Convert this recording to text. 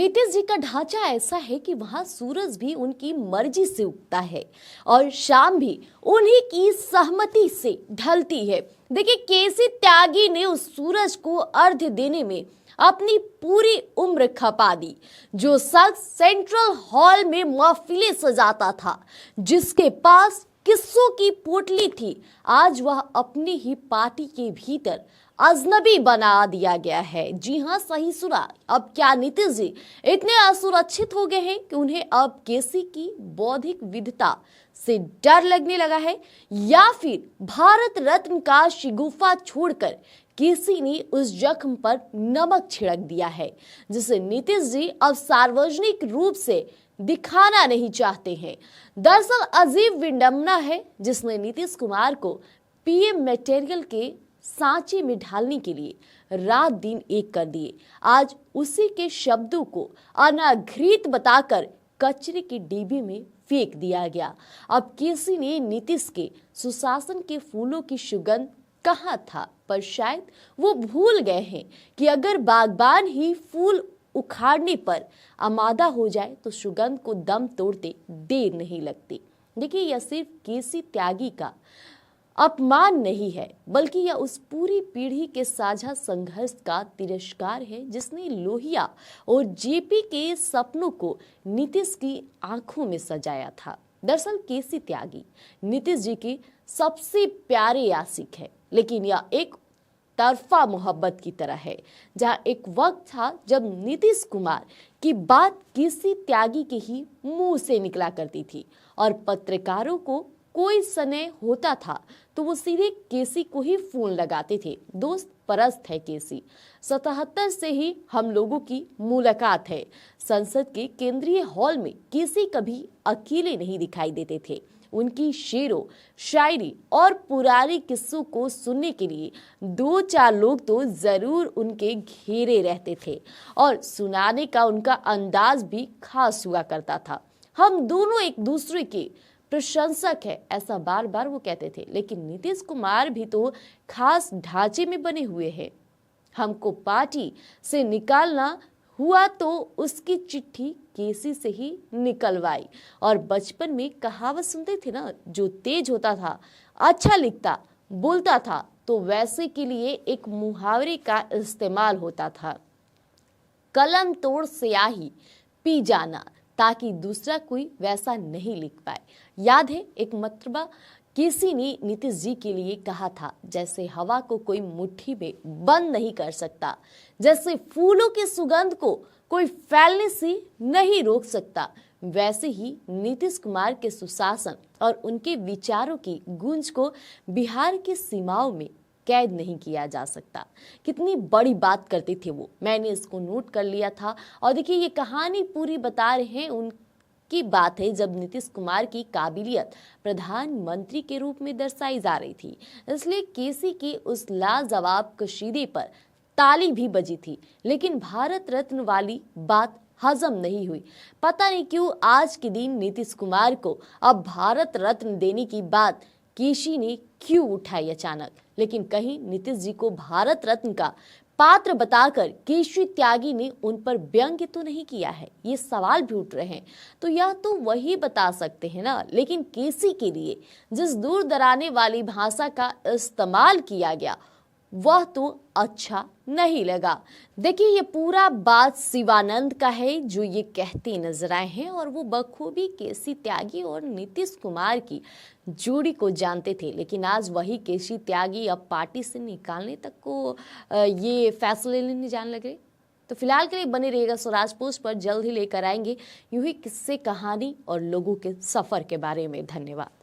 नीतीश जी का ढांचा ऐसा है कि वहां सूरज भी उनकी मर्जी से उगता है और शाम भी उन्हीं की सहमति से ढलती है। देखिए, केसी त्यागी ने उस सूरज को अर्घ्य देने में अपनी पूरी उम्र खपा दी। जो शख्स सेंट्रल हॉल में महफिलें सजाता था, जिसके पास किस्सों की पोटली थी, आज वह अपनी ही पार्टी के भीतर अजनबी बना दिया गया है। जी हां, सही सुना। अब क्या नीतीश जी इतने असुरक्षित हो गए हैं कि उन्हें अब केसी की बौद्धिक विद्वता से डर लगने लगा है, या फिर भारत रत्न का शिगुफा छोड़कर केसी ने उस जख्म पर नमक छिड़क दिया है, जिसे नीतीश जी अब सार्वजनिक रूप से दिखाना नहीं चाहते हैं। दरअसल अजीब विडंबना है जिसने नीतीश कुमार को पीएम मटेरियल के सांचे में ढालने के लिए रात दिन एक कर दिए। आज उसी के शब्दों को अनाघृत बताकर कचरे के डिब्बे में फेंक दिया गया। अब केसी ने नीतीश के सुशासन के फूलों की सुगंध कहाँ था, पर शायद वो भूल गए हैं कि अगर बागबान ही फूल उखाड़ने पर आमादा हो जाए तो सुगंध को दम तोड़ते देर नहीं लगती। देखिए, यह सिर्फ केसी त्यागी का अपमान नहीं है, बल्कि यह उस पूरी पीढ़ी के साझा संघर्ष का तिरस्कार है जिसने लोहिया और जेपी के सपनों को नीतीश की आंखों में सजाया था। दरअसल केसी त्यागी नीतीश जी के सबसे प्यारे आशिक है, लेकिन यह एक तरफा मोहब्बत की तरह है, जहां एक वक्त था जब नीतीश कुमार की बात केसी त्यागी के ही मुंह से निकला करती थी और पत्रकारों को कोई सने होता था तो वो सीधे केसी को ही फोन लगाते थे। दोस्त परस्त है केसी। 77 से ही हम लोगों की मुलाकात है। संसद के केंद्रीय हॉल में केसी कभी अकेले नहीं दिखाई देते थे। उनकी शेरों, शायरी और पुराने किस्सों को सुनने के लिए 2-4 लोग तो जरूर उनके घेरे रहते थे और सुनाने का उनका अंदाज भी खास हुआ करता था। हम दोनों एक दूसरे के प्रशंसक है, ऐसा बार बार वो कहते थे। लेकिन नीतीश कुमार भी तो खास ढांचे में बने हुए हैं। हमको पार्टी से निकालना हुआ तो उसकी चिट्ठी केसी से ही निकलवाई। और बचपन में कहावत सुनते थे ना, जो तेज होता था, अच्छा लिखता, बोलता था, तो वैसे के लिए एक मुहावरे का इस्तेमाल होता था, कलम तोड़ स्याही पी जाना, ताकि दूसरा कोई वैसा नहीं लिख पाए। याद है, एक मर्तबा किसी ने नीतीश जी के लिए कहा था, जैसे हवा को कोई मुट्ठी में बंद नहीं कर सकता, जैसे फूलों की सुगंध को कोई फैलने से नहीं रोक सकता, वैसे ही नीतीश कुमार के सुशासन और उनके विचारों की गूंज को बिहार की सीमाओं में कैद नहीं किया जा सकता। कितनी बड़ी बात करते थे वो, मैंने इसको नोट कर लिया था। और देखिए, ये कहानी पूरी बता रहे हैं उनकी बात है जब नीतीश कुमार की काबिलियत प्रधानमंत्री के रूप में दर्शाई जा रही थी, इसलिए केसी की उस लाजवाब कशीदे पर ताली भी बजी थी। लेकिन भारत रत्न वाली बात हजम नहीं हुई। पता नहीं क्यों आज के दिन नीतीश कुमार को अब भारत रत्न देने की बात केसी ने क्यों उठाई अचानक। लेकिन कहीं नीतीश जी को भारत रत्न का पात्र बताकर केसी त्यागी ने उन पर व्यंग्य तो नहीं किया है, ये सवाल भी उठ रहे हैं। तो यह तो वही बता सकते हैं ना। लेकिन केसी के लिए जिस दूर दराने वाली भाषा का इस्तेमाल किया गया वह तो अच्छा नहीं लगा। देखिए, ये पूरा बात शिवानंद का है जो ये कहते नजर आए हैं, और वो बखूबी केसी त्यागी और नीतीश कुमार की जोड़ी को जानते थे। लेकिन आज वही केसी त्यागी अब पार्टी से निकालने तक को ये फैसले लेने जाने लगे। तो फिलहाल के लिए बने रहिएगा स्वराज पोस्ट पर, जल्द ही लेकर आएंगे यूं ही किस्से, कहानी और लोगों के सफर के बारे में। धन्यवाद।